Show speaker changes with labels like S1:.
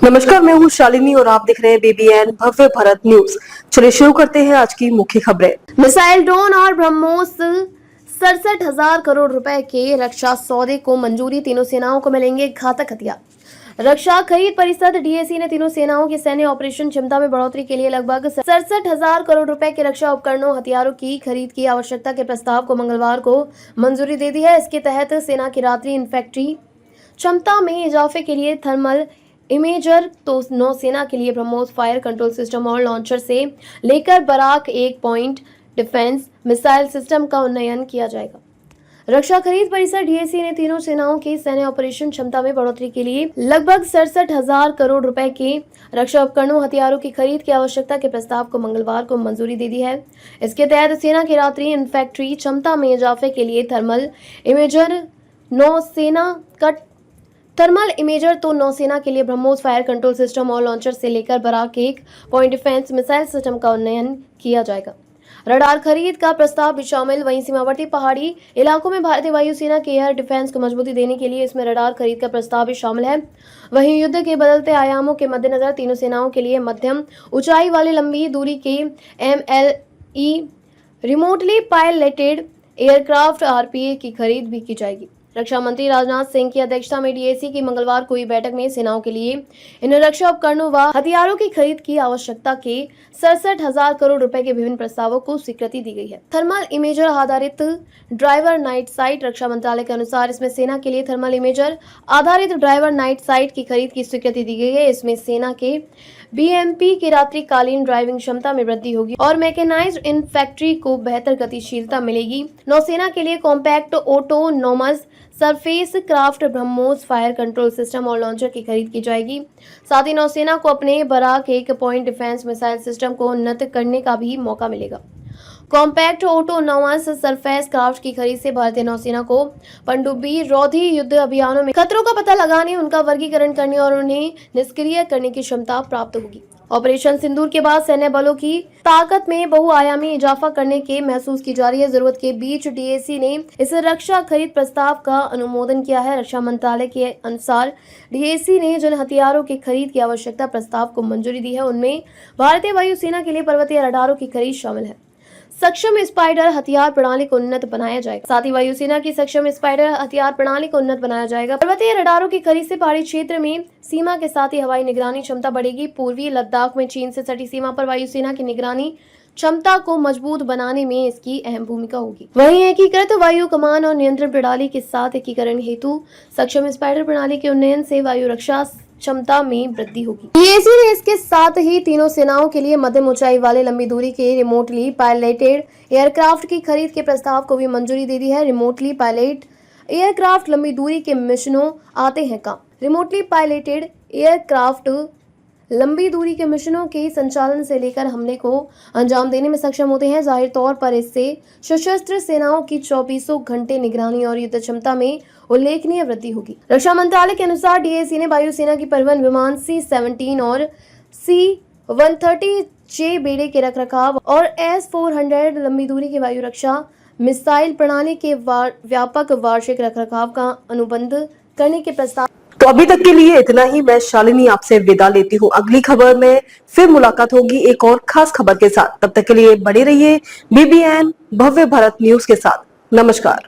S1: नमस्कार, मैं हूँ शालिनी और आप देख रहे हैं BBN भव्य भारत न्यूज। चलिए शुरू करते हैं आज की मुख्य खबरें।
S2: मिसाइल ड्रोन और ब्रह्मोस 67,000 करोड़ रुपए के रक्षा सौदे को मंजूरी, तीनों सेनाओं को मिलेंगे घातक हथियार। रक्षा खरीद परिषद DAC ने तीनों सेनाओं की सैन्य ऑपरेशन क्षमता में बढ़ोतरी के लिए लगभग 67,000 करोड़ रुपए के रक्षा उपकरणों हथियारों की खरीद की आवश्यकता के प्रस्ताव को मंगलवार को मंजूरी दे दी है। इसके तहत सेना की रात्रि इन्फेंट्री क्षमता में इजाफे के लिए थर्मल इमेजर, तो नौसेना के लिए ब्रह्मोस फायर कंट्रोल सिस्टम और लॉन्चर से लेकर Barak 1 point defence missile system का उन्नयन किया जाएगा। रक्षा खरीद परिषद DAC ने तीनों सेनाओं की सैन्य ऑपरेशन क्षमता में बढ़ोतरी के लिए लगभग 67,000 करोड़ रुपए के रक्षा उपकरणों हथियारों की खरीद की आवश्यकता के प्रस्ताव को मंगलवार को मंजूरी दे दी है। इसके तहत सेना की रात्रि इन्फेंट्री क्षमता में इजाफे के लिए थर्मल इमेजर तो नौसेना के लिए ब्रह्मोस फायर कंट्रोल सिस्टम और लॉन्चर से लेकर Barak 1 point defence missile system का उन्नयन किया जाएगा। रडार खरीद का प्रस्ताव भी शामिल। वहीं सीमावर्ती पहाड़ी इलाकों में भारतीय वायुसेना के एयर डिफेंस को मजबूती देने के लिए इसमें रडार खरीद का प्रस्ताव भी शामिल है। वहीं युद्ध के बदलते आयामों के मद्देनजर तीनों सेनाओं के लिए मध्यम ऊंचाई वाली लंबी दूरी के MLE remotely piloted aircraft RPA की खरीद भी की जाएगी। रक्षा मंत्री राजनाथ सिंह की अध्यक्षता में DAC की मंगलवार को हुई बैठक में सेनाओं के लिए इन रक्षा उपकरणों व हथियारों की खरीद की आवश्यकता के 67,000 करोड़ रुपए के विभिन्न प्रस्तावों को स्वीकृति दी गई है। थर्मल इमेजर आधारित ड्राइवर नाइट साइट। रक्षा मंत्रालय के अनुसार इसमें सेना के लिए थर्मल इमेजर आधारित ड्राइवर नाइट साइट की खरीद की स्वीकृति दी गई है। इसमें सेना के BMP की रात्रिकालीन ड्राइविंग क्षमता में वृद्धि होगी और मैकेनाइज्ड इन्फेंट्री को बेहतर गतिशीलता मिलेगी। नौसेना के लिए compact autonomous surface craft BrahMos fire control system और लॉन्चर की खरीद की जाएगी। साथ ही नौसेना को अपने Barak 1 point defence missile system को उन्नत करने का भी मौका मिलेगा। कॉम्पैक्ट ऑटोनोमस सरफेस क्राफ्ट की खरीद से भारतीय नौसेना को पनडुब्बी रोधी युद्ध अभियानों में खतरों का पता लगाने, उनका वर्गीकरण करने और उन्हें निष्क्रिय करने की क्षमता प्राप्त होगी। ऑपरेशन सिंदूर के बाद सैन्य बलों की ताकत में बहुआयामी इजाफा करने के महसूस की जा रही है। जरूरत के बीच DAC ने इस रक्षा खरीद प्रस्ताव का अनुमोदन किया है। रक्षा मंत्रालय के अनुसार DAC ने जिन हथियारों की खरीद की आवश्यकता प्रस्ताव को मंजूरी दी है उनमें भारतीय वायुसेना के लिए पर्वतीय रडारों की खरीद शामिल है। सक्षम स्पाइडर हथियार प्रणाली को उन्नत बनाया जाएगा। साथ ही वायुसेना की सक्षम स्पाइडर हथियार प्रणाली को उन्नत बनाया जाएगा। पर्वतीय रडारों की खरीद से पहाड़ी क्षेत्र में सीमा के साथ ही हवाई निगरानी क्षमता बढ़ेगी। पूर्वी लद्दाख में चीन से सटी सीमा पर वायुसेना की निगरानी क्षमता को मजबूत बनाने में इसकी अहम भूमिका होगी। वहीं एकीकृत वायु कमान और नियंत्रण प्रणाली के साथ एकीकरण हेतु सक्षम स्पाइडर प्रणाली के उन्नयन से वायु रक्षा क्षमता में वृद्धि होगी। DAC ने इसके साथ ही तीनों सेनाओं के लिए मध्यम ऊंचाई वाले लंबी दूरी के रिमोटली पायलटेड एयरक्राफ्ट की खरीद के प्रस्ताव को भी मंजूरी दे दी है। रिमोटली पायलट एयरक्राफ्ट लंबी दूरी के मिशनों आते हैं काम। रिमोटली पायलटेड एयरक्राफ्ट लंबी दूरी के मिशनों के संचालन से लेकर हमले को अंजाम देने में सक्षम होते हैं। जाहिर तौर पर इससे सशस्त्र सेनाओं की 24 घंटे निगरानी और युद्ध क्षमता में उल्लेखनीय वृद्धि होगी। रक्षा मंत्रालय के अनुसार DAC ने वायुसेना की परिवहन विमान C-17 और C-130J बेड़े के रखरखाव और S-400 लंबी दूरी की वायु रक्षा मिसाइल प्रणाली के व्यापक वार्षिक रखरखाव का अनुबंध करने के प्रस्ताव।
S1: तो अभी तक के लिए इतना ही। मैं शालिनी आपसे विदा लेती हूँ। अगली खबर में फिर मुलाकात होगी एक और खास खबर के साथ। तब तक के लिए बने रहिए BBN भव्य भारत न्यूज के साथ। नमस्कार।